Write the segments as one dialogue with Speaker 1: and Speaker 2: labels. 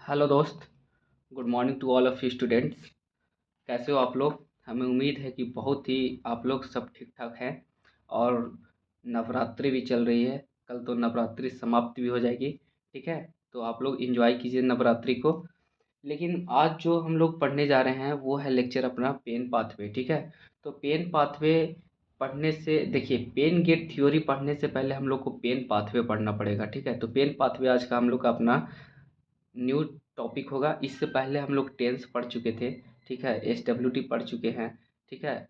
Speaker 1: Hello दोस्त। Good morning to all of you students. कैसे हो आप लोग? हमें उम्मीद है कि बहुत ही आप लोग सब ठीक ठाक हैं। और नवरात्रि भी चल रही है। कल तो नवरात्रि समाप्ति भी हो जाएगी। ठीक है, तो आप लोग एंजॉय कीजिए नवरात्रि को। लेकिन आज जो हम लोग पढ़ने जा रहे हैं वो है लेक्चर अपना पेन पाथवे। ठीक है, तो पेन पाथवे पढ़ने से देखिए, पेन गेट थ्योरी पढ़ने से पहले हम लोग को पेन पाथवे पढ़ना पड़ेगा। ठीक है, तो पेन पाथवे आज का हम लोग का अपना न्यू टॉपिक होगा। इससे पहले हम लोग टेंस पढ़ चुके थे। ठीक है, एसडब्ल्यूटी पढ़ चुके हैं। ठीक है,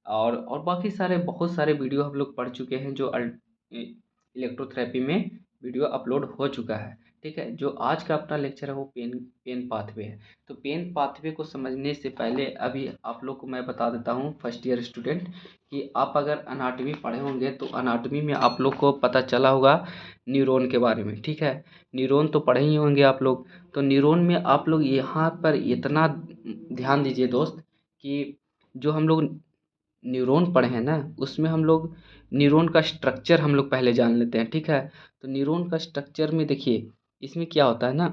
Speaker 1: और बाकी सारे बहुत सारे वीडियो हम लोग पढ़ चुके हैं जो इलेक्ट्रोथेरेपी में वीडियो अपलोड हो चुका है। ठीक है, जो आज का अपना लेक्चर है वो पेन पेन पाथवे है। तो पेन पाथवे को समझने से पहले अभी आप लोग को मैं बता देता हूँ फर्स्ट ईयर स्टूडेंट, कि आप अगर अनाटमी पढ़े होंगे तो अनाटमी में आप लोग को पता चला होगा न्यूरॉन के बारे में। ठीक है, न्यूरॉन तो पढ़े ही होंगे आप लोग। तो न्यूरॉन में आप लोग यहाँ पर इतना ध्यान दीजिए दोस्त, कि जो हम लोग न्यूरॉन पढ़े हैं ना, उसमें हम लोग न्यूरॉन का स्ट्रक्चर हम लोग पहले जान लेते हैं। ठीक है, तो न्यूरॉन का स्ट्रक्चर में देखिए, इसमें क्या होता है ना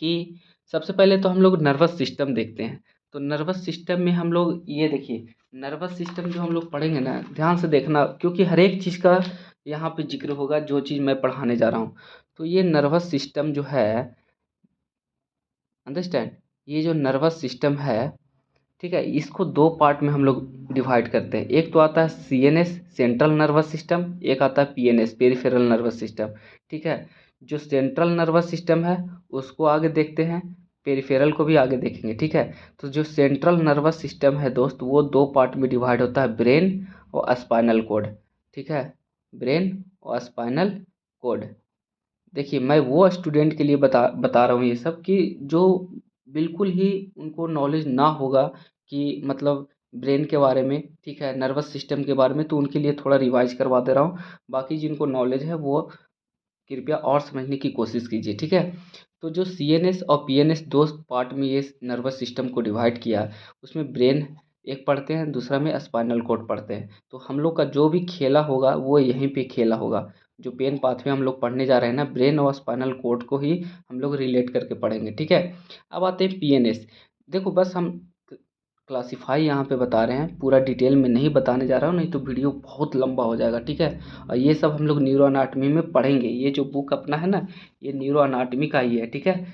Speaker 1: कि सबसे पहले तो हम लोग नर्वस सिस्टम देखते हैं। तो नर्वस सिस्टम में हम लोग ये देखिए, नर्वस सिस्टम जो हम लोग पढ़ेंगे ना, ध्यान से देखना क्योंकि हर एक चीज़ का यहाँ पे जिक्र होगा जो चीज़ मैं पढ़ाने जा रहा हूँ। तो ये नर्वस सिस्टम जो है, अंडरस्टैंड, ये जो नर्वस सिस्टम है, ठीक है, इसको दो पार्ट में हम लोग डिवाइड करते हैं। एक तो आता है सीएनएस सेंट्रल नर्वस सिस्टम, एक आता है पीएनएस पेरिफेरल नर्वस सिस्टम। ठीक है, जो सेंट्रल नर्वस सिस्टम है उसको आगे देखते हैं, पेरिफेरल को भी आगे देखेंगे। ठीक है, तो जो सेंट्रल नर्वस सिस्टम है दोस्त, वो दो पार्ट में डिवाइड होता है, ब्रेन और स्पाइनल कोड। ठीक है, ब्रेन और स्पाइनल कोड। देखिए, मैं वो स्टूडेंट के लिए बता बता रहा हूँ ये सब, कि जो बिल्कुल ही उनको नॉलेज ना होगा कि मतलब ब्रेन के बारे में, ठीक है, नर्वस सिस्टम के बारे में, तो उनके लिए थोड़ा रिवाइज करवा दे रहा हूँ। बाकी जिनको नॉलेज है वो कृपया और समझने की कोशिश कीजिए। ठीक है, तो जो सीएनएस और पीएनएस दो पार्ट में ये नर्वस सिस्टम को डिवाइड किया है, उसमें ब्रेन एक पढ़ते हैं, दूसरा में स्पाइनल कोड पढ़ते हैं। तो हम लोग का जो भी खेला होगा वो यहीं पे खेला होगा। जो पेन पाथवे हम लोग पढ़ने जा रहे हैं ना, ब्रेन और स्पाइनल कोड को ही हम लोग रिलेट करके पढ़ेंगे। ठीक है, अब आते हैं पीएनएस। देखो, बस हम क्लासीफाई यहाँ पे बता रहे हैं, पूरा डिटेल में नहीं बताने जा रहा हूँ, नहीं तो वीडियो बहुत लंबा हो जाएगा। ठीक है, और ये सब हम लोग न्यूरो अनाटमी में पढ़ेंगे। ये जो बुक अपना है ना, ये न्यूरो अनाटमी का ही है। ठीक है,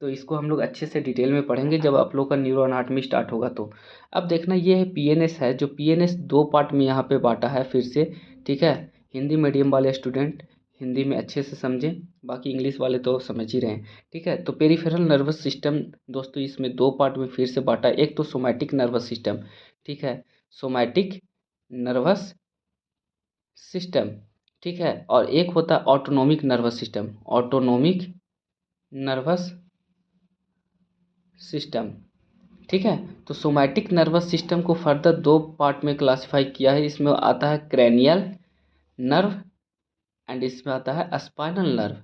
Speaker 1: तो इसको हम लोग अच्छे से डिटेल में पढ़ेंगे जब आप लोग का न्यूरो अनाटमी स्टार्ट होगा तो। अब देखना, ये है पीएनएस है, जो पीएनएस दो पार्ट में यहाँ पे बांटा है फिर से। ठीक है, हिंदी मीडियम वाले स्टूडेंट हिंदी में अच्छे से समझें, बाकी इंग्लिश वाले तो समझ ही रहे हैं। ठीक है, तो पेरिफेरल नर्वस सिस्टम दोस्तों इसमें दो पार्ट में फिर से बांटा है। एक तो सोमैटिक नर्वस सिस्टम, ठीक है, सोमैटिक नर्वस सिस्टम, ठीक है, और एक होता है autonomic nervous system, autonomic nervous system. ठीक है, तो सोमैटिक नर्वस सिस्टम को फर्दर दो पार्ट में क्लासिफाई किया है। इसमें आता है क्रैनियल नर्व एंड इसमें आता है स्पाइनल नर्व,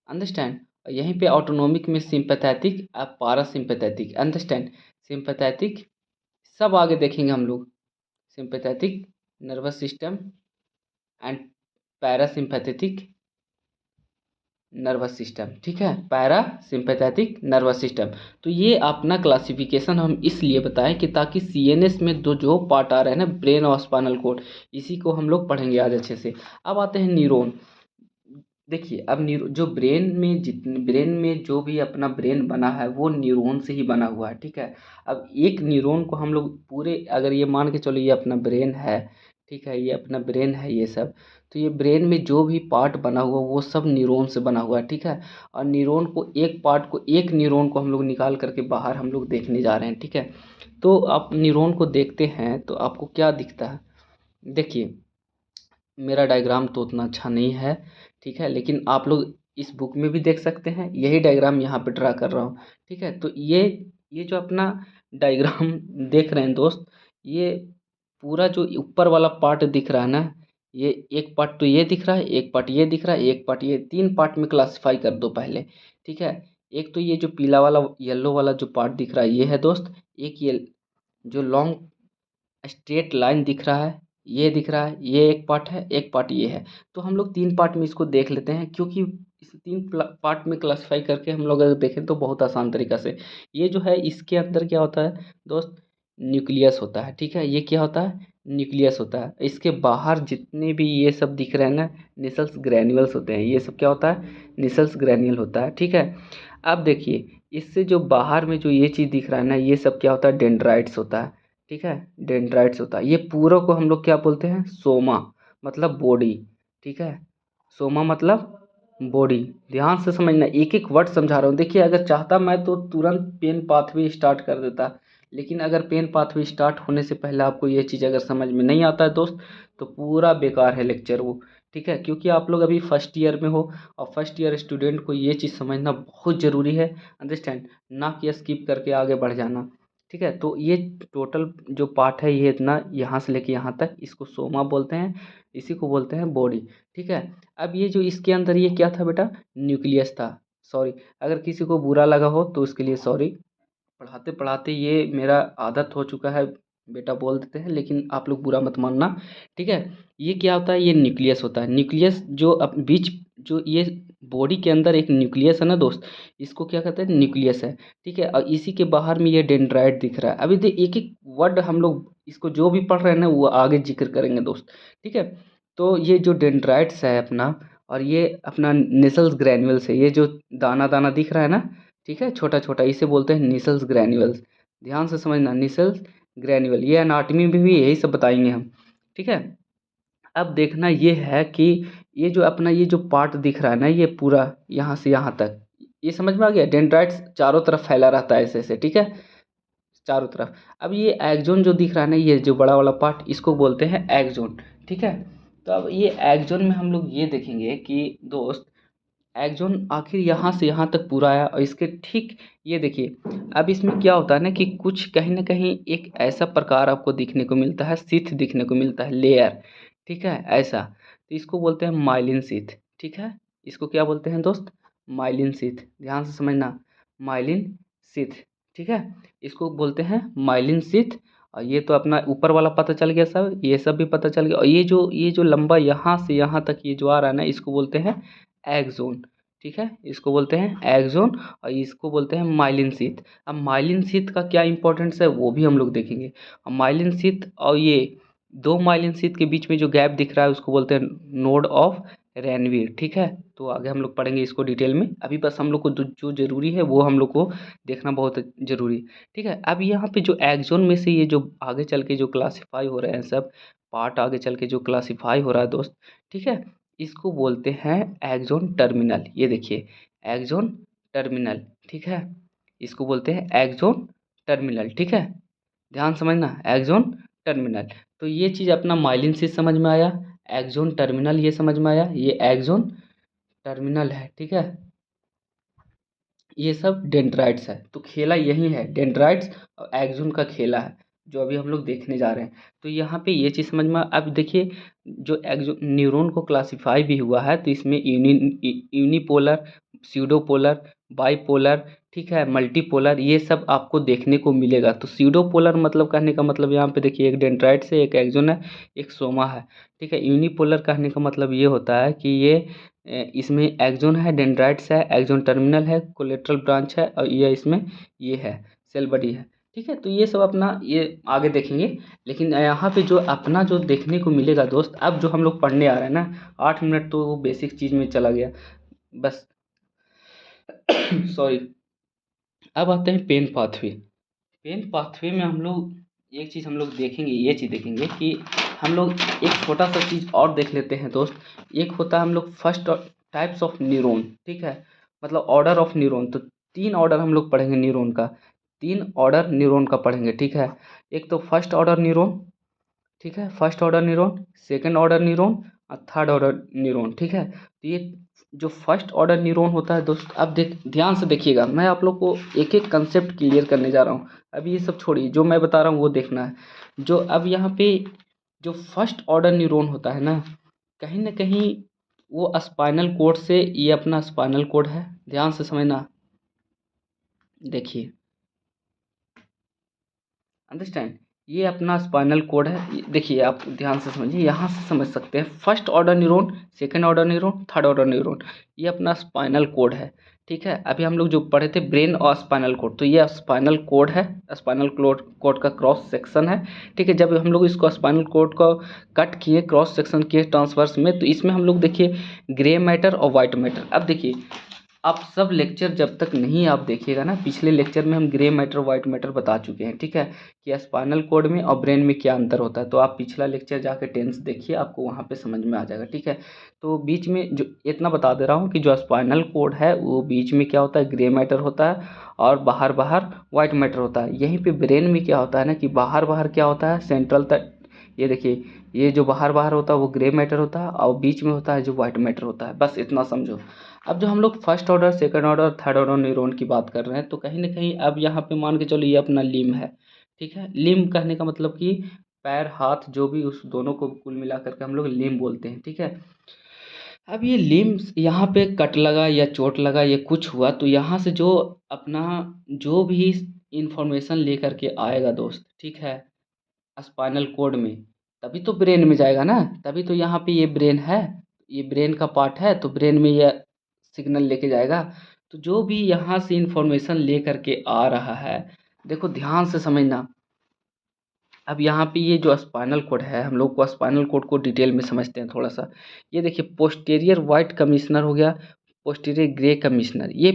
Speaker 1: अंडरस्टैंड। यहीं पे ऑटोनोमिक में सिंपैथेटिक और पारासिम्पैथेटिक, अंडरस्टैंड, सिंपैथेटिक सब आगे देखेंगे हम लोग, sympathetic nervous system and parasympathetic nervous system. ठीक है, पैरा सिंपैथेटिक नर्वस सिस्टम। तो ये अपना क्लासिफिकेशन हम इसलिए बताएं कि ताकि सीएनएस में दो जो पार्ट आ रहे हैं ना, ब्रेन और स्पाइनल कोड, इसी को हम लोग पढ़ेंगे आज अच्छे से। अब आते हैं न्यूरॉन। देखिए, अब न्यूरो जो ब्रेन में जितने ब्रेन में जो भी अपना ब्रेन बना है वो न्यूरॉन से ही बना हुआ है। ठीक है, अब एक न्यूरॉन को हम लोग पूरे, अगर ये मान के चलो ये अपना ब्रेन है, ठीक है, ये अपना ब्रेन है ये सब, तो ये ब्रेन में जो भी पार्ट बना हुआ वो सब न्यूरॉन से बना हुआ है। ठीक है, और न्यूरॉन को एक पार्ट को, एक न्यूरॉन को हम लोग निकाल करके बाहर हम लोग देखने जा रहे हैं। ठीक है, तो आप न्यूरॉन को देखते हैं तो आपको क्या दिखता है? देखिए, मेरा डायग्राम तो उतना अच्छा नहीं है, ठीक है, लेकिन आप लोग इस बुक में भी देख सकते हैं, यही डायग्राम यहाँ पे ड्रा कर रहा हूँ। ठीक है, तो ये जो अपना डायग्राम देख रहे हैं दोस्त, ये पूरा जो ऊपर वाला पार्ट दिख रहा है ना, ये एक पार्ट तो ये दिख रहा है, एक पार्ट ये दिख रहा है, एक पार्ट ये, तीन पार्ट में क्लासिफाई कर दो पहले। ठीक है, एक तो ये जो पीला वाला येलो वाला जो पार्ट दिख रहा है ये है दोस्त, एक ये जो लॉन्ग स्ट्रेट लाइन दिख रहा है, ये दिख रहा है, ये एक पार्ट है, एक पार्ट ये है। तो हम लोग तीन पार्ट में इसको देख लेते हैं, क्योंकि इस 3 पार्ट में क्लासिफाई करके हम लोग अगर देखें तो बहुत आसान तरीका से, ये जो है इसके अंदर क्या होता है दोस्त, न्यूक्लियस होता है, ठीक है। ये क्या होता है, न्यूक्लियस होता है। इसके बाहर जितने भी ये सब दिख रहे हैं ना, निसल्स ग्रैन्युल्स होते हैं। ये सब क्या होता है, निसल्स ग्रैन्युल होता है, ठीक है। अब देखिए, इससे जो बाहर में जो ये चीज़ दिख रहा है ना, ये सब क्या होता है, डेंड्राइट्स होता है, ठीक है। डेंड्राइट्स होता है। ये पूरा को हम लोग क्या बोलते हैं, सोमा, मतलब बॉडी, ठीक है। सोमा मतलब बॉडी। ध्यान से समझना, एक एक वर्ड समझा रहा हूँ। देखिए, अगर चाहता मैं तो तुरंत पेन पाथवे स्टार्ट कर देता, लेकिन अगर पेन पाथवे स्टार्ट होने से पहले आपको ये चीज़ अगर समझ में नहीं आता है दोस्त, तो पूरा बेकार है लेक्चर वो, ठीक है। क्योंकि आप लोग अभी फर्स्ट ईयर में हो, और फर्स्ट ईयर स्टूडेंट को ये चीज़ समझना बहुत ज़रूरी है, अंडरस्टैंड, ना कि स्किप करके आगे बढ़ जाना, ठीक है। तो ये टोटल जो पार्ट है, ये इतना यहाँ से लेके यहाँ तक, इसको सोमा बोलते हैं, इसी को बोलते हैं बॉडी, ठीक है। अब ये जो इसके अंदर ये क्या था बेटा, न्यूक्लियस था। सॉरी, अगर किसी को बुरा लगा हो तो उसके लिए सॉरी। पढ़ाते पढ़ाते ये मेरा आदत हो चुका है, बेटा बोल देते हैं, लेकिन आप लोग बुरा मत मानना, ठीक है। ये क्या होता है, ये न्यूक्लियस होता है। न्यूक्लियस जो बीच, जो ये बॉडी के अंदर एक न्यूक्लियस है ना दोस्त, इसको क्या कहते हैं, न्यूक्लियस है, ठीक है। और इसी के बाहर में ये डेंड्राइट दिख रहा है। अभी एक एक वर्ड हम लोग इसको जो भी पढ़ रहे हैं ना, वो आगे जिक्र करेंगे दोस्त, ठीक है। तो ये जो डेंड्राइट्स है अपना, और ये अपना निसल्स ग्रैन्युल्स है, ये जो दाना दाना दिख रहा है ना, ठीक है, छोटा छोटा, इसे बोलते हैं निसल्स ग्रैन्युल्स। ध्यान से समझना, निसल्स ग्रैन्युल, ये एनाटॉमी में भी यही सब बताएंगे हम, ठीक है। अब देखना ये है कि ये जो अपना ये जो पार्ट दिख रहा है ना, ये पूरा यहाँ से यहाँ तक, ये समझ में आ गया, डेंड्राइट्स चारों तरफ फैला रहता है ऐसे ऐसे, ठीक है, चारों तरफ। अब ये एक्सोन जो दिख रहा है ना, ये जो बड़ा वाला पार्ट, इसको बोलते हैं एक्सोन, ठीक है। तो अब ये एक्सोन में हम लोग ये देखेंगे कि दोस्त, एक्सोन आखिर यहाँ से यहाँ तक पूरा आया, और इसके ठीक ये देखिए, अब इसमें क्या होता है ना कि कुछ कहीं ना कहीं एक ऐसा प्रकार आपको दिखने को मिलता है, सीथ दिखने को मिलता है, लेयर, ठीक है, ऐसा। तो इसको बोलते हैं माइलिन सीथ, ठीक है। इसको क्या बोलते हैं दोस्त, माइलिन सीथ। ध्यान से समझना, माइलिन सीथ, ठीक है। इसको बोलते हैं माइलिन सीथ। और ये तो अपना ऊपर वाला पता चल गया सब, ये सब भी पता चल गया। और ये जो लंबा यहाँ से यहाँ तक ये जो आ रहा है ना, इसको बोलते हैं एक्सोन, ठीक है। इसको बोलते हैं एक्सोन, और इसको बोलते हैं माइलिन शीथ। अब माइलिन शीथ का क्या इंपॉर्टेंस है वो भी हम लोग देखेंगे। अब माइलिन शीथ और ये दो माइलिन शीथ के बीच में जो गैप दिख रहा है, उसको बोलते हैं नोड ऑफ रैनवीर, ठीक है। तो आगे हम लोग पढ़ेंगे इसको डिटेल में, अभी बस हम लोग को जो जरूरी है वो हम लोग को देखना बहुत जरूरी है, ठीक है। अब यहाँ पे जो एक्सोन में से ये जो आगे चल के जो क्लासीफाई हो रहे हैं सब पार्ट, आगे चल के जो क्लासीफाई हो रहा है दोस्त, ठीक है, इसको बोलते हैं एक्सोन टर्मिनल। ये देखिए, एक्सोन टर्मिनल, ठीक है। इसको बोलते हैं एक्सोन टर्मिनल, ठीक है। ध्यान समझना, एक्सोन टर्मिनल। तो ये चीज़ अपना माइलिन से समझ में आया, एक्सोन टर्मिनल ये समझ में आया, ये एक्सोन टर्मिनल है, ठीक है। ये सब डेंड्राइट्स है। तो खेला यही है, डेंड्राइट्स और एक्सोन का खेला है, जो अभी हम लोग देखने जा रहे हैं। तो यहाँ पे ये चीज़ समझ में अब देखिए, जो एक्सो न्यूरॉन को क्लासिफाई भी हुआ है, तो इसमें यूनिपोलर, स्यूडोपोलर, बाइपोलर, ठीक है, मल्टीपोलर, ये सब आपको देखने को मिलेगा। तो स्यूडोपोलर मतलब कहने का मतलब, यहाँ पे देखिए, एक डेंड्राइट्स है, एक एक्सोन है, एक सोमा है, ठीक है। यूनिपोलर कहने का मतलब ये होता है कि ये इसमें एक्सोन है, डेंड्राइट्स है, एक्सोन टर्मिनल है, कोलेट्रल ब्रांच है, और ये इसमें ये है, सेल बॉडी है, ठीक है। तो ये सब अपना ये आगे देखेंगे। लेकिन यहाँ पे जो अपना जो देखने को मिलेगा दोस्त, अब जो हम लोग पढ़ने आ रहे हैं ना, 8 मिनट तो वो बेसिक चीज़ में चला गया बस। सॉरी। अब आते हैं पेन पाथवे। पेन पाथवे में हम लोग एक चीज़ हम लोग देखेंगे, ये चीज़ देखेंगे कि हम लोग एक छोटा सा चीज़ और देख लेते हैं दोस्त। एक होता है हम लोग फर्स्ट टाइप्स ऑफ न्यूरॉन, ठीक है, मतलब ऑर्डर ऑफ न्यूरॉन। तो 3 ऑर्डर हम लोग पढ़ेंगे न्यूरॉन का, 3 ऑर्डर न्यूरॉन का पढ़ेंगे, ठीक है। एक तो फर्स्ट ऑर्डर न्यूरॉन, ठीक है, first order neuron, second order neuron, और थर्ड ऑर्डर न्यूरॉन, ठीक है। तो ये जो फर्स्ट ऑर्डर न्यूरॉन होता है दोस्त, अब ध्यान से देखिएगा, मैं आप लोग को एक एक कंसेप्ट क्लियर करने जा रहा हूँ। अभी ये सब छोड़िए, जो मैं बता रहा हूँ वो देखना है। जो अब यहाँ पे जो फर्स्ट ऑर्डर न्यूरॉन होता है ना कहीं वो स्पाइनल कोड से, ये अपना स्पाइनल कोड है, ध्यान से समझना, देखिए, अंडरस्टैंड, ये अपना स्पाइनल कोड है। देखिए आप ध्यान से समझिए, यहाँ से समझ सकते हैं first order neuron, second order neuron, third order neuron, ये अपना स्पाइनल कोड है। ठीक है, अभी हम लोग जो पढ़े थे ब्रेन और स्पाइनल कोड, तो ये स्पाइनल कोड है, स्पाइनल कोड का क्रॉस सेक्शन है। ठीक है, जब हम लोग इसको स्पाइनल कोड को कट किए, क्रॉस सेक्शन किए ट्रांसवर्स में, तो इसमें हम लोग देखिए ग्रे मैटर और वाइट मैटर। अब देखिए आप सब लेक्चर जब तक नहीं आप देखिएगा ना, पिछले लेक्चर में हम ग्रे मैटर वाइट मैटर बता चुके हैं। ठीक है, कि स्पाइनल कोड में और ब्रेन में क्या अंतर होता है, तो आप पिछला लेक्चर जाके टेंस देखिए, आपको वहाँ पे समझ में आ जाएगा। ठीक है, तो बीच में जो इतना बता दे रहा हूँ कि जो स्पाइनल कोड है वो बीच में क्या होता है, ग्रे मैटर होता है, और बाहर बाहर वाइट मैटर होता है। यहीं पे ब्रेन में क्या होता है ना, कि बाहर बाहर क्या होता है, सेंट्रल तक, ये देखिए ये जो बाहर बाहर होता है वो ग्रे मैटर होता है, और बीच में होता है जो वाइट मैटर होता है। बस इतना समझो। अब जो हम लोग first order, second order, third order neuron की बात कर रहे हैं, तो कहीं ना कहीं अब यहाँ पे मान के चलो ये अपना लिम्ब है। ठीक है, लिम्ब कहने का मतलब कि पैर हाथ जो भी, उस दोनों को कुल मिला करके हम लोग लिम्ब बोलते हैं। ठीक है, अब ये लिम्ब यहाँ पे कट लगा या चोट लगा या कुछ हुआ, तो यहाँ से जो अपना जो भी इंफॉर्मेशन लेकर के आएगा दोस्त, ठीक है, स्पाइनल कोड में, तभी तो ब्रेन में जाएगा ना। तभी तो यहाँ पे ये ब्रेन है, ये ब्रेन का पार्ट है, तो ब्रेन में ये सिग्नल लेके जाएगा। तो जो भी यहाँ से इंफॉर्मेशन ले करके आ रहा है, देखो ध्यान से समझना। अब यहाँ पे ये जो स्पाइनल कोड है, हम लोग को स्पाइनल कोड को डिटेल में समझते हैं थोड़ा सा। ये देखिए पोस्टीरियर वाइट कमिश्नर हो गया, पोस्टीरियर ग्रे कमिश्नर, ये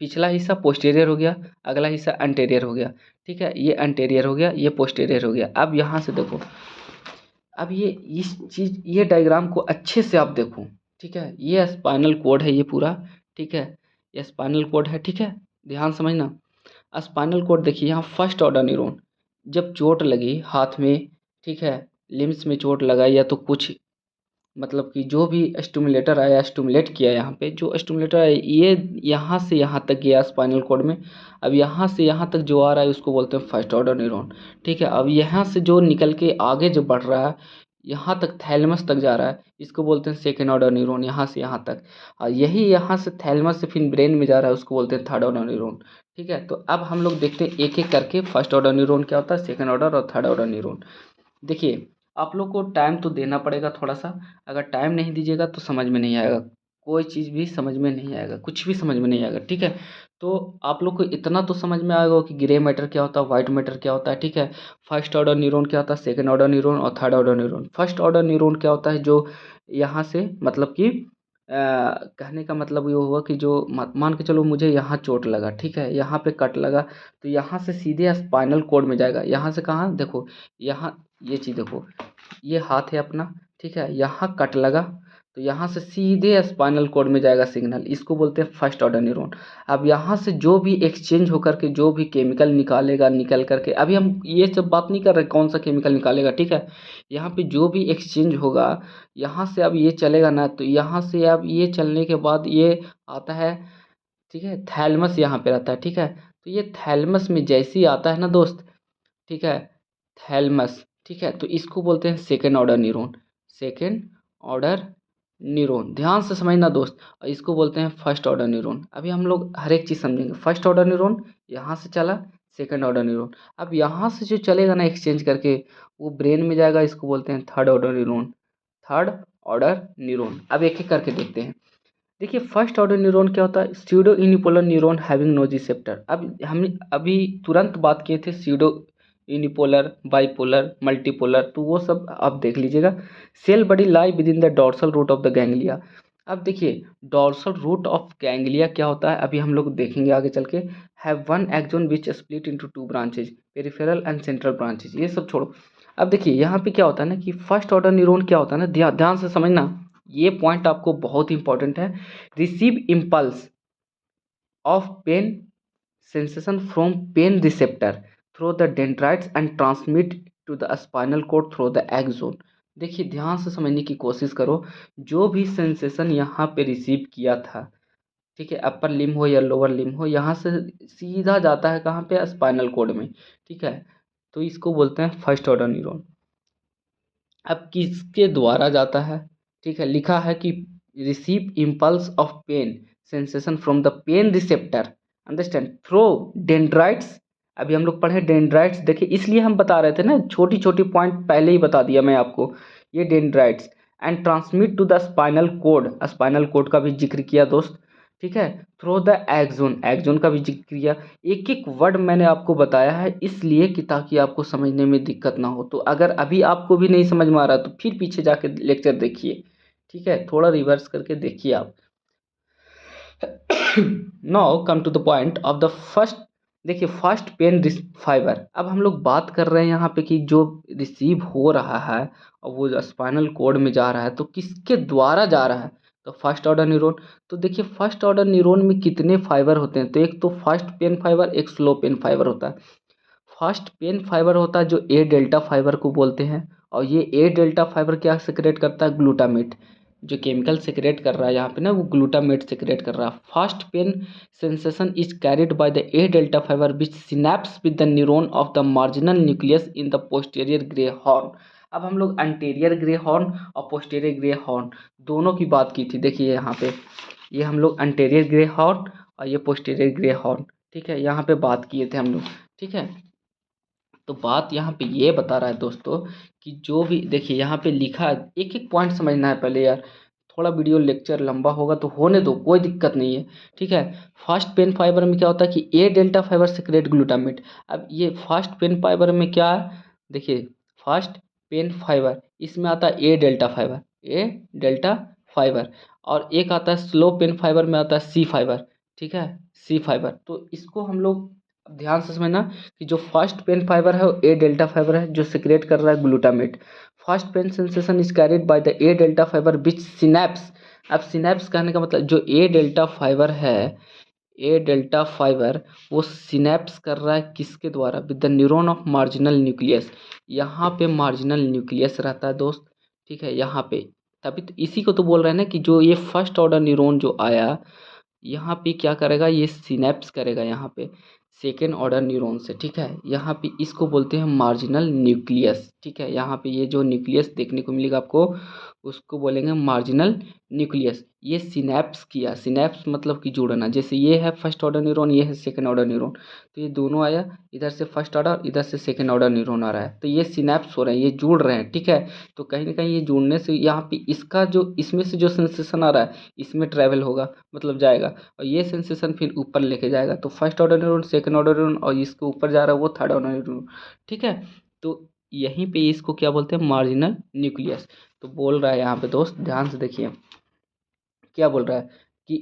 Speaker 1: पिछला हिस्सा पोस्टीरियर हो गया, अगला हिस्सा अंटेरियर हो गया। ठीक है, ये अंटेरियर हो गया, ये पोस्टीरियर हो गया। अब यहाँ से देखो, अब ये इस चीज, ये डायग्राम को अच्छे से आप देखो। ठीक है, ये स्पाइनल कोड है ये पूरा। ठीक है, ये स्पाइनल कोड है। ठीक है, ध्यान समझना। स्पाइनल कोड देखिए, यहाँ फर्स्ट ऑर्डर न्यूरॉन, जब चोट लगी हाथ में, ठीक है, लिम्स में चोट लगा या तो कुछ, मतलब कि जो भी स्टिमुलेटर आया, स्टिमुलेट किया, यहाँ पे जो स्टिमुलेटर आया ये यहाँ से यहाँ तक गया स्पाइनल कॉर्ड में। अब यहाँ से यहाँ तक जो आ रहा है उसको बोलते हैं फर्स्ट ऑर्डर न्यूरॉन। ठीक है, अब यहाँ से जो निकल के आगे जो बढ़ रहा है, यहाँ तक थैलेमस तक जा रहा है, इसको बोलते हैं सेकेंड ऑर्डर न्यूरॉन, यहाँ से यहाँ तक। और यही यहाँ से थैलेमस से फिर ब्रेन में जा रहा है, उसको बोलते हैं थर्ड ऑर्डर न्यूरॉन। ठीक है, तो अब हम लोग देखते हैं एक एक करके, फर्स्ट ऑर्डर न्यूरॉन क्या होता है, सेकेंड ऑर्डर और थर्ड ऑर्डर न्यूरॉन। देखिए आप लोग को टाइम तो देना पड़ेगा थोड़ा सा, अगर टाइम नहीं दीजिएगा तो समझ में नहीं आएगा, कोई चीज़ भी समझ में नहीं आएगा, कुछ भी समझ में नहीं आएगा। ठीक है, तो आप लोग को इतना तो समझ में आएगा कि ग्रे मैटर क्या होता है, वाइट मैटर क्या होता है। ठीक है, फर्स्ट ऑर्डर न्यूरॉन क्या होता है, सेकंड ऑर्डर न्यूरॉन और third order neuron. First order neuron क्या होता है, जो यहाँ से मतलब कि कहने का मतलब ये हुआ कि जो मान के चलो मुझे यहाँ चोट लगा, ठीक है, यहाँ पे कट लगा, तो यहाँ से सीधे स्पाइनल कोड में जाएगा। यहाँ से कहाँ देखो, यहाँ ये चीज़ देखो, ये हाथ है अपना, ठीक है, यहाँ कट लगा, तो यहाँ से सीधे स्पाइनल कोड में जाएगा सिग्नल, इसको बोलते हैं फर्स्ट ऑर्डर न्यूरॉन। अब यहाँ से जो भी एक्सचेंज होकर के जो भी केमिकल निकालेगा, निकल करके, अभी हम ये सब बात नहीं कर रहे कौन सा केमिकल निकालेगा। ठीक है, यहाँ पे जो भी एक्सचेंज होगा, यहाँ से अब ये चलेगा ना, तो यहाँ से अब ये चलने के बाद ये आता है, ठीक है, थैलमस यहाँ पे रहता है। ठीक है, तो ये थैलमस में जैसे ही आता है ना दोस्त, ठीक है, थैलमस, ठीक है, तो इसको बोलते हैं second order neuron, second order neuron, ध्यान से समझना दोस्त। और इसको बोलते हैं फर्स्ट ऑर्डर न्यूरॉन। अभी हम लोग हर एक चीज़ समझेंगे। फर्स्ट ऑर्डर न्यूरॉन यहाँ से चला, सेकेंड ऑर्डर न्यूरॉन, अब यहाँ से जो चलेगा ना एक्सचेंज करके, वो ब्रेन में जाएगा, इसको बोलते हैं third order neuron, third order neuron. अब एक एक करके देखते हैं। देखिए फर्स्ट ऑर्डर न्यूरॉन क्या होता है, pseudo unipolar neuron having no receptor. अब हम अभी तुरंत बात किए थे स्यूडो यूनिपोलर, बाइपोलर, मल्टीपोलर, तो वो सब आप देख लीजिएगा। Cell body lie within the dorsal root of the ganglia. अब देखिए डॉर्सल रूट ऑफ गैंग्लिया क्या होता है, अभी हम लोग देखेंगे आगे चल के। Have one axon which split into two branches, peripheral and central branches, ये सब छोड़ो। अब देखिए यहाँ पे क्या होता है ना, कि फर्स्ट ऑर्डर न्यूरॉन क्या होता है ना, ध्यान से समझना, ये पॉइंट आपको बहुत इंपॉर्टेंट है। Receive impulse of pain sensation from pain receptor through the dendrites and transmit to the spinal cord through the axon। देखिए ध्यान से समझने की कोशिश करो, जो भी सेंसेशन यहाँ पे रिसीव किया था, ठीक है, अपर लिम हो या लोअर लिम हो, यहाँ से सीधा जाता है कहाँ पे, स्पाइनल कोड में। ठीक है, तो इसको बोलते हैं फर्स्ट ऑर्डर न्यूरॉन। अब किसके द्वारा जाता है, ठीक है, लिखा है कि receive impulse of pain sensation from the pain receptor, understand, through dendrites अभी हम लोग पढ़े डेंड्राइट्स, देखिए इसलिए हम बता रहे थे ना, छोटी छोटी पॉइंट पहले ही बता दिया मैं आपको। ये dendrites and transmit to the spinal cord, spinal cord का भी जिक्र किया दोस्त, ठीक है। थ्रू द एक्सोन, एक्सोन का भी जिक्र किया। एक एक वर्ड मैंने आपको बताया है इसलिए कि ताकि आपको समझने में दिक्कत ना हो। तो अगर अभी आपको भी नहीं समझ में आ रहा तो फिर पीछे जाके लेक्चर देखिए, ठीक है, थोड़ा रिवर्स करके देखिए आप। Now come to the point of the first. देखिए फर्स्ट पेन फाइबर, अब हम लोग बात कर रहे हैं यहाँ पे कि जो रिसीव हो रहा है और वो स्पाइनल कोड में जा रहा है तो किसके द्वारा जा रहा है, तो फर्स्ट ऑर्डर न्यूरॉन। तो देखिए फर्स्ट ऑर्डर न्यूरॉन में कितने फाइबर होते हैं, तो एक तो फर्स्ट पेन फाइबर, एक स्लो पेन फाइबर होता है। फर्स्ट पेन फाइबर होता है जो ए डेल्टा फाइबर को बोलते हैं, और ये ए डेल्टा फाइबर क्या सिक्रेट करता है, ग्लूटामेट। जो केमिकल सिक्रेट कर रहा है यहाँ पे ना, वो ग्लूटामेट सिक्रेट कर रहा है। First pain sensation is carried by the A delta fibre which synapse with the neuron of the marginal nucleus in the posterior grey horn. अब हम लोग एंटीरियर ग्रे हॉर्न और पोस्टीरियर ग्रे हॉर्न दोनों की बात की थी। देखिए यहाँ पे ये हम लोग एंटीरियर ग्रे हॉर्न और ये पोस्टीरियर ग्रे हॉर्न, ठीक है, यहाँ पे बात किए थे हम लोग, ठीक है। तो बात यहाँ पे ये बता रहा है दोस्तों कि जो भी देखिए यहाँ पे लिखा है, एक एक पॉइंट समझना है पहले यार। थोड़ा वीडियो लेक्चर लंबा होगा तो होने दो, कोई दिक्कत नहीं है, ठीक है। फर्स्ट पेन फाइबर में क्या होता है कि ए डेल्टा फाइबर सिक्रेट ग्लूटामेट। अब ये फर्स्ट पेन फाइबर में क्या है, देखिए फर्स्ट पेन फाइबर इसमें आता है ए डेल्टा फाइबर, ए डेल्टा फाइबर, और एक आता है स्लो पेन फाइबर में आता है सी फाइबर, ठीक है, सी फाइबर। तो इसको हम लोग अब ध्यान से समझना कि जो फर्स्ट पेन फाइबर है वो ए डेल्टा फाइबर है जो सिक्रेट कर रहा है glutamate. First pain sensation is carried by the A delta fibre which synapse. अब सिनेप्स कहने का मतलब जो ए डेल्टा फाइबर है, ए डेल्टा फाइबर वो सिनेप्स कर रहा है किसके द्वारा, with the neuron of marginal nucleus. यहाँ पे मार्जिनल न्यूक्लियस रहता है दोस्त, ठीक है, यहाँ पे। तभी तो इसी को तो बोल रहे हैं ना कि जो ये फर्स्ट ऑर्डर न्यूरॉन जो आया यहाँ पे क्या करेगा, ये सिनेप्स करेगा यहाँ पे सेकेंड ऑर्डर न्यूरॉन से, ठीक है। यहाँ पे इसको बोलते हैं मार्जिनल न्यूक्लियस, ठीक है। यहाँ पे ये जो न्यूक्लियस देखने को मिलेगा आपको उसको बोलेंगे मार्जिनल न्यूक्लियस। ये सिनेप्स किया, सिनेप्स मतलब कि जोड़ना, जैसे ये है फर्स्ट ऑर्डर न्यूरॉन, ये है सेकेंड ऑर्डर न्यूरॉन, तो ये दोनों आया, इधर से फर्स्ट ऑर्डर इधर से सेकेंड ऑर्डर न्यूरॉन आ रहा है, तो ये सिनेप्स हो रहे हैं, ये जुड़ रहे हैं, ठीक है। तो कहीं ना कहीं ये जुड़ने से यहाँ पे इसका जो इसमें से जो सेंसेशन आ रहा है इसमें ट्रैवल होगा, मतलब जाएगा, और ये सेंसेशन फिर ऊपर लेके जाएगा। तो first order neuron, second order neuron, और इसके ऊपर जा रहा है वो थर्ड ऑर्डर न्यूरॉन, ठीक है। तो यहीं पे इसको क्या बोलते हैं, मार्जिनल न्यूक्लियस। तो बोल रहा है यहाँ पे दोस्त ध्यान से देखिए क्या बोल रहा है कि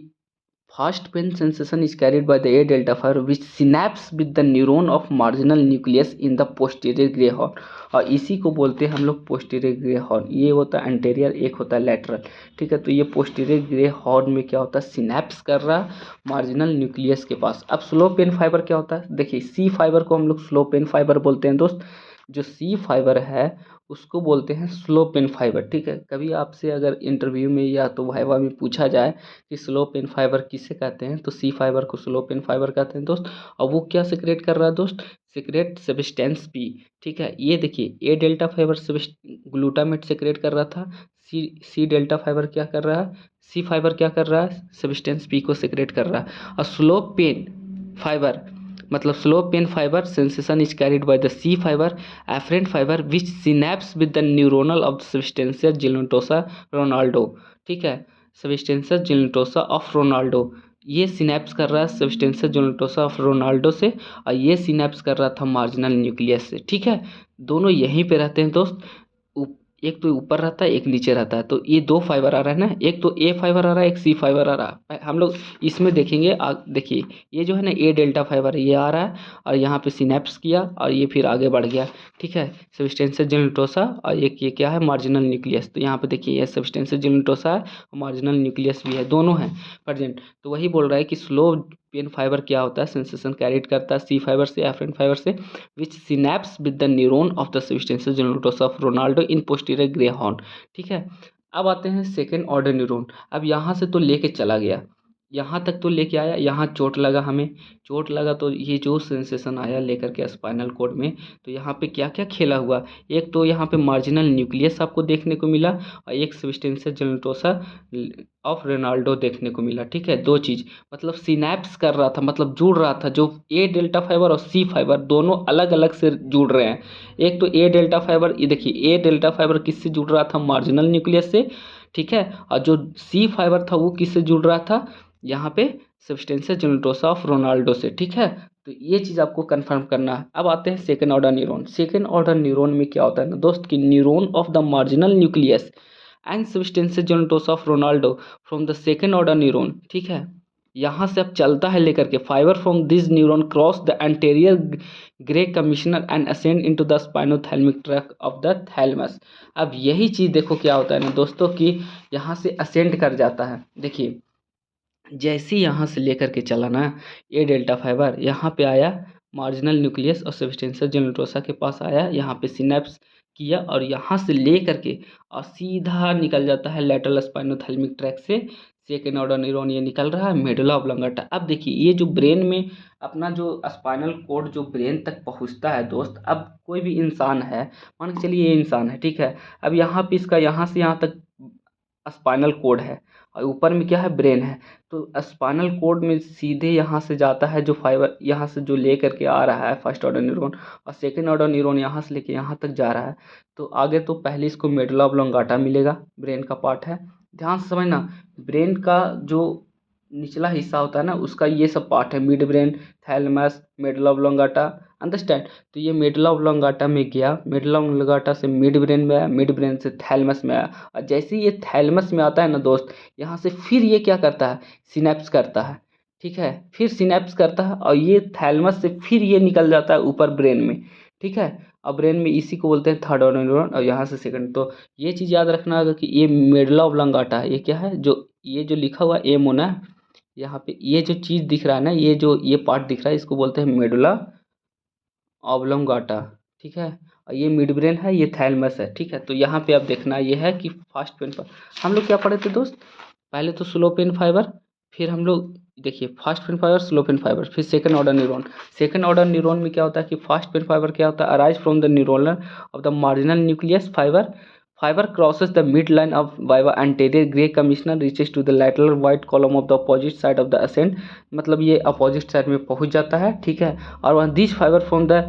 Speaker 1: first pain sensation is carried by the A delta fibre which synapse with the neuron of marginal nucleus in the posterior grey horn. और इसी को बोलते हैं हम लोग पोस्टीरियर ग्रे हॉर्न। ये होता है एंटेरियर, एक होता है लैटरल, ठीक है। तो ये पोस्टीरियर ग्रे हॉर्न में क्या होता है, सिनेप्स कर रहा मार्जिनल न्यूक्लियस के पास। अब स्लो पेन फाइबर क्या होता है, देखिए सी फाइबर को हम लोग स्लो पेन फाइबर बोलते हैं दोस्त। जो सी फाइबर है उसको बोलते हैं स्लो पेन फाइबर, ठीक है। कभी आपसे अगर इंटरव्यू में या तो वाइवा में पूछा जाए कि स्लो पेन फाइबर किसे कहते हैं, तो सी फाइबर को स्लो पेन फाइबर कहते हैं दोस्त। और वो क्या सिक्रेट कर रहा है दोस्त, सिक्रेट सब्सटेंस पी, ठीक है। ये देखिए ए डेल्टा फाइबर ग्लूटामेट सिक्रेट कर रहा था, सी डेल्टा फाइबर क्या कर रहा है, सी फाइबर क्या कर रहा है, सब्सटेंस पी को सिक्रेट कर रहा है। और स्लो पेन फाइबर मतलब slow pain fiber sensation is carried by the C fiber afferent fiber which synapse with the neuronal of substantia gelatinosa Rolando, ठीक है, सब्सटेंशिया जिलेंटोसा ऑफ रोनाल्डो। ये synapse कर रहा है सब्सटेंशिया जिलेंटोसा ऑफ रोनाल्डो से, और ये सिनेप्स कर रहा था मार्जिनल न्यूक्लियस से, ठीक है। दोनों यहीं पे रहते हैं दोस्त, एक तो ऊपर रहता है एक नीचे रहता है। तो ये दो फाइबर आ रहा है ना, एक तो ए फाइबर आ रहा है एक सी फाइबर आ रहा है। हम लोग इसमें देखेंगे देखिए ये जो है ना ए डेल्टा फाइबर ये आ रहा है और यहाँ पे सिनेप्स किया और ये फिर आगे बढ़ गया, ठीक है, सब्सटेंशिया जिलेंटोसा। और एक ये क्या है, मार्जिनल न्यूक्लियस। तो यहाँ पे देखिए ये सब्सटेंशिया जिलेंटोसा है और मार्जिनल न्यूक्लियस भी है, दोनों हैं प्रेजेंट। तो वही बोल रहा है कि स्लो पेन फाइबर क्या होता है, सेंसेशन कैरिड करता है सी फाइबर से, एफरेंट फाइबर से, which synapse with the neuron of the substantia gelatinosa of Rolando in posterior grey horn, ठीक है। अब आते हैं सेकेंड ऑर्डर न्यूरॉन। अब यहाँ से तो लेके चला गया, यहाँ तक तो लेके आया, यहाँ चोट लगा हमें, चोट लगा तो ये जो सेंसेशन आया लेकर के स्पाइनल कॉर्ड में, तो यहाँ पे क्या क्या खेला हुआ। एक तो यहाँ पे मार्जिनल न्यूक्लियस आपको देखने को मिला, और एक सब्सटेंशिया जेनेटोसा ऑफ रेनाल्डो देखने को मिला। ठीक है, दो चीज़, मतलब सिनैप्स कर रहा था, मतलब जुड़ रहा था, जो ए डेल्टा फाइबर और सी फाइबर दोनों अलग अलग से जुड़ रहे हैं। एक तो ए डेल्टा फाइबर, ये देखिए ए डेल्टा फाइबर किससे जुड़ रहा था, मार्जिनल न्यूक्लियस से। ठीक है, और जो सी फाइबर था वो किससे जुड़ रहा था, यहाँ पे सब्सटेंशिया जेनेटोसा ऑफ रोनाल्डो से। ठीक है, तो ये चीज़ आपको कंफर्म करना है। अब आते हैं second order neuron. Second order neuron में क्या होता है ना दोस्त, कि neuron of the marginal nucleus and substantia gelatinosa of Rolando from the second order neuron. ठीक है, यहाँ से अब चलता है लेकर के, fiber from this neuron cross the anterior grey commissure and ascend into the spinothalamic tract of the thalamus. अब यही चीज़ देखो क्या होता है ना दोस्तों, कि यहाँ से असेंड कर जाता है। देखिए जैसे ही यहाँ से लेकर के चला ना, ए डेल्टा फाइबर यहाँ पे आया, मार्जिनल न्यूक्लियस और सब्सटेंशिया जेनेटोसा के पास आया, यहाँ पे सिनेप्स किया, और यहाँ से ले करके और सीधा निकल जाता है लेटरल स्पाइनोथैलेमिक ट्रैक से। सेकेंड ऑर्डर न्यूरॉन ये निकल रहा है मेडुला ऑब्लोंगाटा। अब देखिए ये जो ब्रेन में अपना जो स्पाइनल कोड जो ब्रेन तक पहुँचता है दोस्त, अब कोई भी इंसान है, मान के चलिए ये इंसान है, ठीक है, अब यहाँ पे इसका यहाँ से यहाँ तक स्पाइनल कोड है, और ऊपर में क्या है, ब्रेन है। तो स्पाइनल कोड में सीधे यहाँ से जाता है जो फाइबर, यहाँ से जो ले करके आ रहा है फर्स्ट ऑर्डर न्यूरॉन, और सेकेंड ऑर्डर न्यूरॉन यहाँ से लेके यहाँ तक जा रहा है। तो आगे तो पहले इसको मेडुला ऑब्लोंगाटा मिलेगा, ब्रेन का पार्ट है। ध्यान से समझना, ब्रेन का जो निचला हिस्सा होता है ना, उसका ये सब पार्ट है, midbrain, thalamus, medulla oblongata, understand. तो ये मेडुला ऑब्लोंगाटा में गया, मेडुला ऑब्लोंगाटा से मिड ब्रेन में आया, मिड ब्रेन से थैलेमस में आया, और जैसे ही ये थैलेमस में आता है ना दोस्त, यहाँ से फिर ये क्या करता है, सिनेप्स करता है। ठीक है, फिर सिनेप्स करता है, और ये थैलेमस से फिर ये निकल जाता है ऊपर ब्रेन में। ठीक है, और ब्रेन में इसी को बोलते हैं थर्ड ऑर्डर न्यूरॉन, और यहाँ से सेकंड। तो ये चीज़ याद रखना होगा कि ये मेडुला ऑब्लोंगाटा है, ये क्या है, जो ये जो लिखा हुआ एम होना, यहाँ पे ये जो चीज़ दिख रहा है ना, ये जो ये पार्ट दिख रहा है, इसको बोलते हैं मेडुला ऑब्लोंगाटा। ठीक है, और ये मिड ब्रेन है, ये थैलेमस है। ठीक है, तो यहाँ पे अब देखना ये है कि फास्ट पेन फाइबर हम लोग क्या पढ़े थे दोस्त, पहले तो स्लो पेन फाइबर, फिर हम लोग देखिए fast pain fiber, slow pain fiber, फिर second order neuron. Second order neuron में क्या होता है कि फास्ट पेन फाइबर क्या होता है, arise from the neuronal of the marginal nucleus fibre, fiber crosses the midline of viva anterior gray commissioner reaches to the lateral white column of the opposite side of the ascent, मतलब ये opposite side में पहुंच जाता है। ठीक है, और वह this fibre from the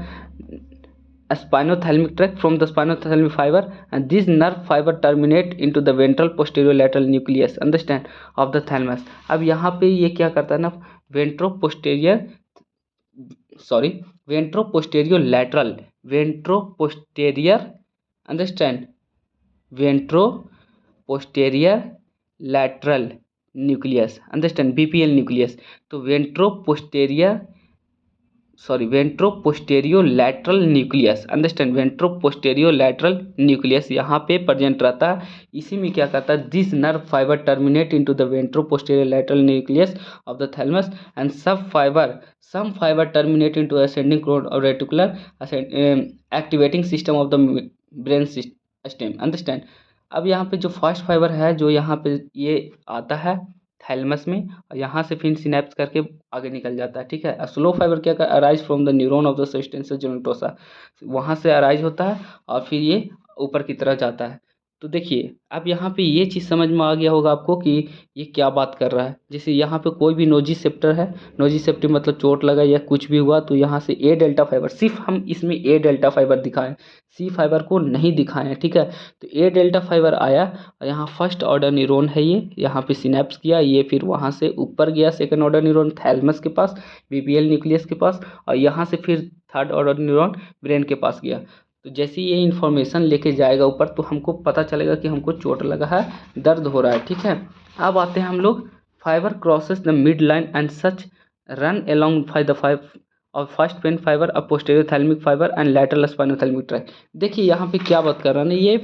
Speaker 1: spinothalamic tract from the spinothalamic fiber, and this nerve fiber terminate into the ventral posterior lateral nucleus, understand, of the thalamus। अब यहाँ पे ये क्या करता है ना, ventro posterior, sorry, ventro postero lateral, ventro posterior, understand, ventro posterior lateral nucleus, understand, VPL nucleus. तो ventro posterior, sorry, ventro postero lateral nucleus, understand, ventro postero lateral nucleus यहाँ पे प्रेजेंट रहता है। इसी में क्या करता है, this nerve fiber terminate into the ventro postero lateral nucleus of the thalamus, and some fiber terminate into ascending cord और reticular activating system of the brain stem, understand. अब यहाँ पे जो फर्स्ट फाइबर है, जो यहाँ पे ये आता है थैलेमस में, और यहाँ से फिर सिनेप्स करके आगे निकल जाता है। ठीक है, स्लो फाइबर क्या कर, arise from the neuron of the substantia gelatinosa, वहाँ से अराइज होता है, और फिर ये ऊपर की तरफ जाता है। तो देखिए अब यहाँ पे ये चीज़ समझ में आ गया होगा आपको कि ये क्या बात कर रहा है। जैसे यहाँ पे कोई भी नोजिसेप्टर है, नोजिसेप्टिव मतलब चोट लगा या कुछ भी हुआ, तो यहाँ से ए डेल्टा फाइबर, सिर्फ हम इसमें ए डेल्टा फाइबर दिखाएं, सी फाइबर को नहीं दिखाएं। ठीक है, तो ए डेल्टा फाइबर आया, और यहाँ फर्स्ट ऑर्डर न्यूरॉन है, ये यहाँ पे सिनेप्स किया, ये फिर वहाँ से ऊपर गया सेकंड ऑर्डर न्यूरॉन थैलेमस के पास, बीपीएल न्यूक्लियस के पास, और यहाँ से फिर थर्ड ऑर्डर न्यूरॉन ब्रेन के पास गया। तो जैसे ये इन्फॉर्मेशन लेके जाएगा ऊपर, तो हमको पता चलेगा कि हमको चोट लगा है, दर्द हो रहा है। ठीक है, अब आते हैं हम लोग, fibre crosses the mid line and such run along फाइ द फाइव और फर्स्ट पेन फाइबर, अब posterior thalamic fibre and lateral spinothalamic tract. देखिए यहाँ पे क्या बात कर रहा है ना, ये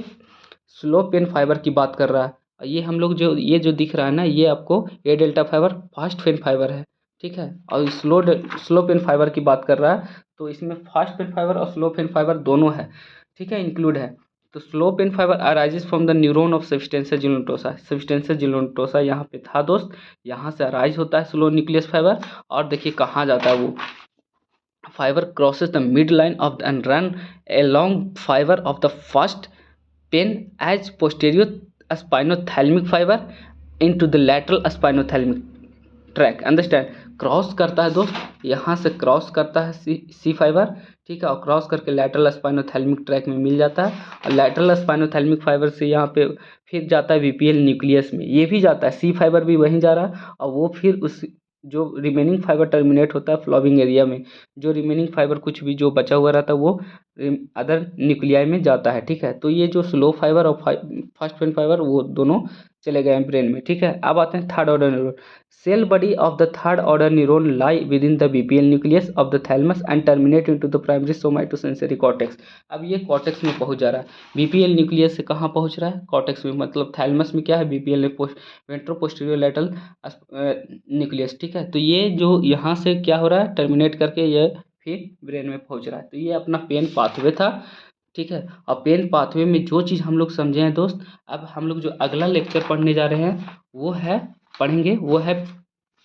Speaker 1: स्लो पेन फाइबर की बात कर रहा है, और ये हम लोग जो ये जो दिख रहा है ना, ये आपको A delta fiber fast pain fiber है। ठीक है, और स्लो पेन फाइबर की बात कर रहा है, तो इसमें फास्ट पेन फाइबर और स्लो पेन फाइबर दोनों है। ठीक है, इंक्लूड है। तो slow pain fiber arises from the neuron of substantia gelatinosa. Substantia gelatinosa यहाँ पे था दोस्त, यहाँ से अराइज होता है स्लो न्यूक्लियस फाइबर। और देखिए कहाँ जाता है वो fibre, crosses the mid line of the end run along fiber of the first pen as posterior spinothalamic fiber into the lateral spinothalamic track. Understand, cross करता है दोस्त, यहाँ से क्रॉस करता है सी फाइबर, ठीक है, और क्रॉस करके लैटरल स्पाइनोथैलेमिक ट्रैक में मिल जाता है। और लैटरल स्पाइनोथैलेमिक फाइबर से यहाँ पे फिर जाता है वीपीएल न्यूक्लियस में, ये भी जाता है, सी फाइबर भी वहीं जा रहा है। और वो फिर उस जो रिमेनिंग फाइबर टर्मिनेट होता है फ्लॉविंग एरिया में, जो रिमेनिंग फाइबर कुछ भी जो बचा हुआ रहता है वो अदर न्यूक्लियाई में जाता है, ठीक है। तो ये जो स्लो फाइबर और फर्स्ट पेन फाइबर वो दोनों चले गए हैं ब्रेन में, ठीक है। अब आते हैं third order neuron. Cell body of the third order neuron lie within the VPL nucleus of the thalamus and terminate into the primary somatosensory cortex. अब ये कॉर्टेक्स में पहुंच जा रहा है, बीपीएल न्यूक्लियस से कहाँ पहुंच रहा है, कॉर्टेक्स में, मतलब थैलमस में क्या है, बीपीएल में वेंट्रो पोस्टीरियर लैटरल न्यूक्लियस, ठीक है। तो ये जो यहाँ से क्या हो रहा है, टर्मिनेट करके ये फिर ब्रेन में पहुंच रहा है। तो ये अपना पेन पाथवे था, ठीक है। और पेन पाथवे में जो चीज़ हम लोग समझे हैं दोस्त, अब हम लोग जो अगला लेक्चर पढ़ने जा रहे हैं वो है, पढ़ेंगे वो है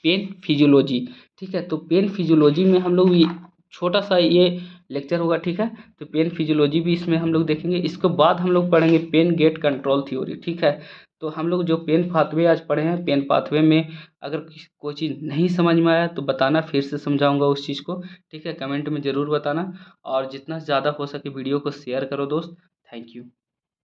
Speaker 1: पेन फिजियोलॉजी, ठीक है। तो पेन फिजियोलॉजी में हम लोग ये छोटा सा ये लेक्चर होगा, ठीक है। तो पेन फिजियोलॉजी भी इसमें हम लोग देखेंगे। इसके बाद हम लोग पढ़ेंगे पेन गेट कंट्रोल थ्योरी, ठीक है। तो हम लोग जो पेन पाथवे आज पढ़े हैं, पेन पाथवे में अगर कोई चीज़ नहीं समझ में आया तो बताना, फिर से समझाऊंगा उस चीज़ को, ठीक है। कमेंट में ज़रूर बताना, और जितना ज़्यादा हो सके वीडियो को शेयर करो दोस्त। Thank you.